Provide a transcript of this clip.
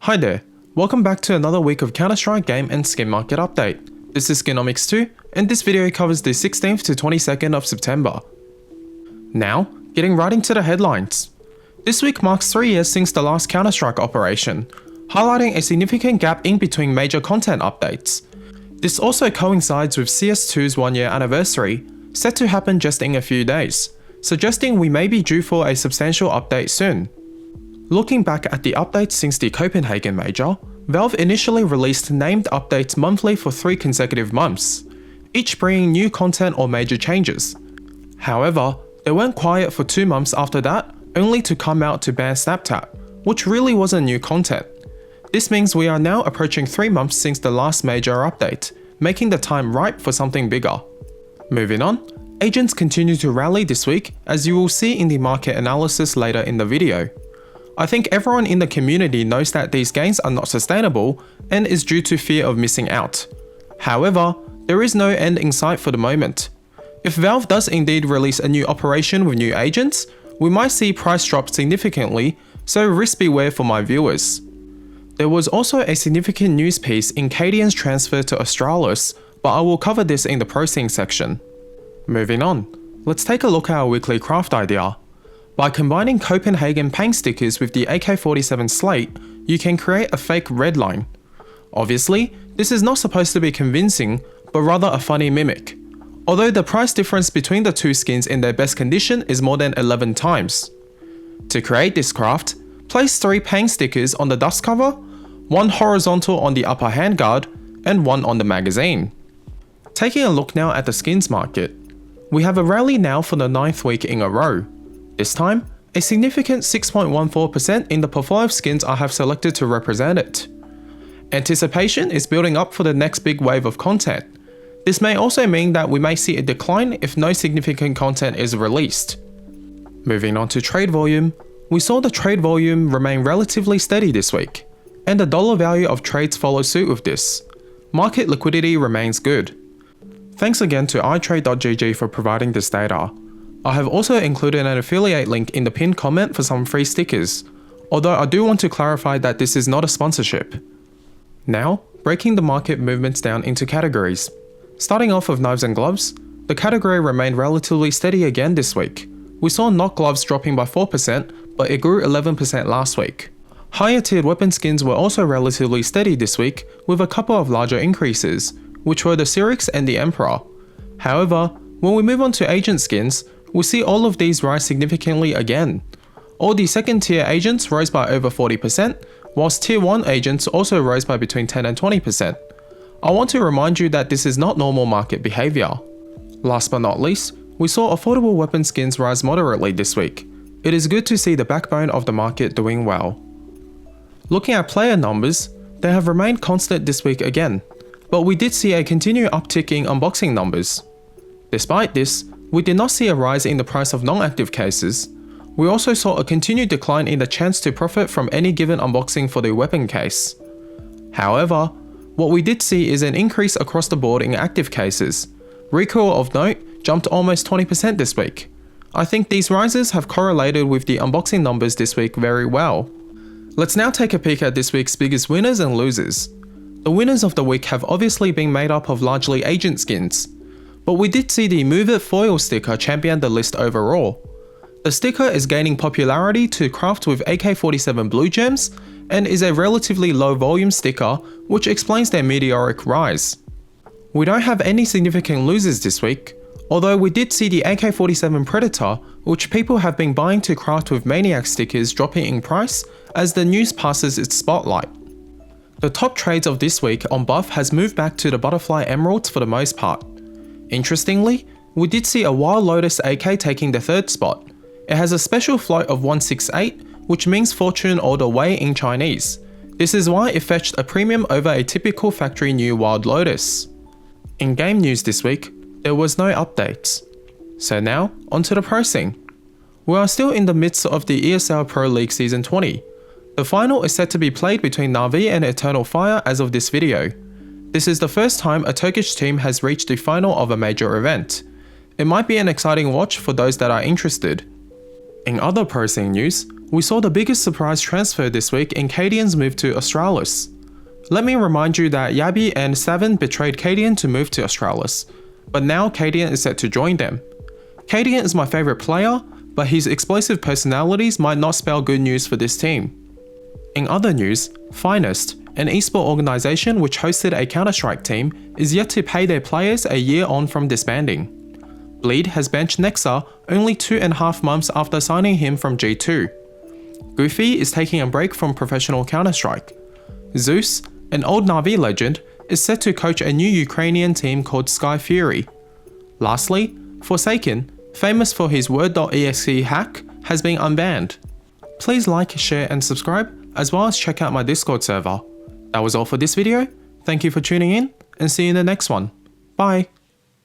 Hi there, welcome back to another week of Counter-Strike game and skin market update. This is Skinomics2 and this video covers the 16th to 22nd of September. Now, getting right into the headlines. This week marks 3 years since the last Counter-Strike operation, highlighting a significant gap in between major content updates. This also coincides with CS2's 1-year anniversary, set to happen just in a few days, suggesting we may be due for a substantial update soon. Looking back at the updates since the Copenhagen Major, Valve initially released named updates monthly for 3 consecutive months, each bringing new content or major changes. However, they went quiet for 2 months after that, only to come out to ban SnapTap, which really wasn't new content. This means we are now approaching 3 months since the last major update, making the time ripe for something bigger. Moving on, agents continue to rally this week, as you will see in the market analysis later in the video. I think everyone in the community knows that these gains are not sustainable and is due to fear of missing out. However, there is no end in sight for the moment. If Valve does indeed release a new operation with new agents, we might see price drop significantly, so risk beware for my viewers. There was also a significant news piece in Cadian's transfer to Australis, but I will cover this in the prosing section. Moving on, let's take a look at our weekly craft idea. By combining Copenhagen paint stickers with the AK-47 slate, you can create a fake red line. Obviously, this is not supposed to be convincing, but rather a funny mimic. Although the price difference between the two skins in their best condition is more than 11 times. To create this craft, place 3 paint stickers on the dust cover, 1 horizontal on the upper handguard, and 1 on the magazine. Taking a look now at the skins market, we have a rally now for the 9th week in a row. This time, a significant 6.14% in the portfolio of skins I have selected to represent it. Anticipation is building up for the next big wave of content. This may also mean that we may see a decline if no significant content is released. Moving on to trade volume, we saw the trade volume remain relatively steady this week, and the dollar value of trades follow suit with this. Market liquidity remains good. Thanks again to itrade.gg for providing this data. I have also included an affiliate link in the pinned comment for some free stickers, although I do want to clarify that this is not a sponsorship. Now, breaking the market movements down into categories. Starting off with knives and gloves, the category remained relatively steady again this week. We saw knock gloves dropping by 4%, but it grew 11% last week. Higher tiered weapon skins were also relatively steady this week, with a couple of larger increases, which were the Cyrix and the Emperor. However, when we move on to agent skins, we see all of these rise significantly again. All the second tier agents rose by over 40%, whilst tier 1 agents also rose by between 10 and 20%. I want to remind you that this is not normal market behavior. Last but not least, we saw affordable weapon skins rise moderately this week. It is good to see the backbone of the market doing well. Looking at player numbers, they have remained constant this week again, but we did see a continued uptick in unboxing numbers. Despite this, we did not see a rise in the price of non-active cases. We also saw a continued decline in the chance to profit from any given unboxing for the weapon case. However, what we did see is an increase across the board in active cases. Recoil of note jumped almost 20% this week. I think these rises have correlated with the unboxing numbers this week very well. Let's now take a peek at this week's biggest winners and losers. The winners of the week have obviously been made up of largely agent skins, but we did see the Move It foil sticker champion the list overall. The sticker is gaining popularity to craft with AK-47 blue gems and is a relatively low volume sticker, which explains their meteoric rise. We don't have any significant losers this week, although we did see the AK-47 Predator, which people have been buying to craft with Maniac stickers, dropping in price as the news passes its spotlight. The top trades of this week on buff has moved back to the Butterfly Emeralds for the most part. Interestingly, we did see a Wild Lotus AK taking the 3rd spot. It has a special float of 168, which means fortune all the way in Chinese. This is why it fetched a premium over a typical factory new Wild Lotus. In game news this week, there was no updates. So now, onto the prosing. We are still in the midst of the ESL Pro League Season 20. The final is set to be played between Na'Vi and Eternal Fire as of this video. This is the first time a Turkish team has reached the final of a major event. It might be an exciting watch for those that are interested. In other prosing news, we saw the biggest surprise transfer this week in Cadian's move to Australis. Let me remind you that Yabi and Savin betrayed Cadian to move to Australis, but now Cadian is set to join them. Cadian is my favourite player, but his explosive personalities might not spell good news for this team. In other news, Finest, an esport organisation which hosted a Counter-Strike team, is yet to pay their players a year on from disbanding. Bleed has benched Nexa only 2.5 months after signing him from G2. Goofy is taking a break from professional Counter-Strike. Zeus, an old Na'Vi legend, is set to coach a new Ukrainian team called Sky Fury. Lastly, Forsaken, famous for his Word.exe hack, has been unbanned. Please like, share and subscribe, as well as check out my Discord server. That was all for this video. Thank you for tuning in, and see you in the next one. Bye!